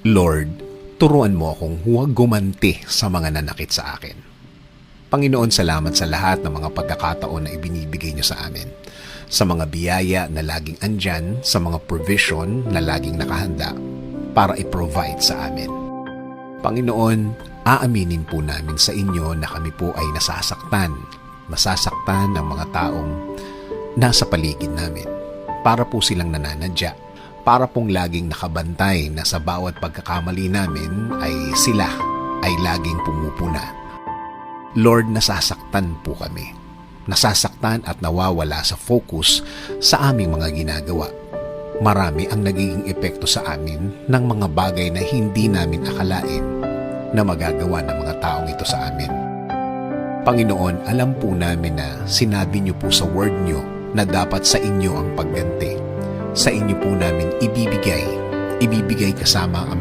Lord, turuan mo akong huwag gumanti sa mga nanakit sa akin. Panginoon, salamat sa lahat ng mga pagkakataon na ibinibigay niyo sa amin. Sa mga biyaya na laging andyan, sa mga provision na laging nakahanda para i-provide sa amin. Panginoon, aaminin po namin sa inyo na kami po ay nasasaktan ng mga taong nasa paligid namin. Para po silang nananadya. Para pong laging nakabantay na sa bawat pagkakamali namin ay sila ay laging pumupuna. Lord, nasasaktan po kami. Nasasaktan at nawawala sa focus sa aming mga ginagawa. Marami ang nagiging epekto sa amin ng mga bagay na hindi namin akalain na magagawa ng mga taong ito sa amin. Panginoon, alam po namin na sinabi niyo po sa word niyo na dapat sa inyo ang pagganti. Sa inyo po namin ibibigay kasama ang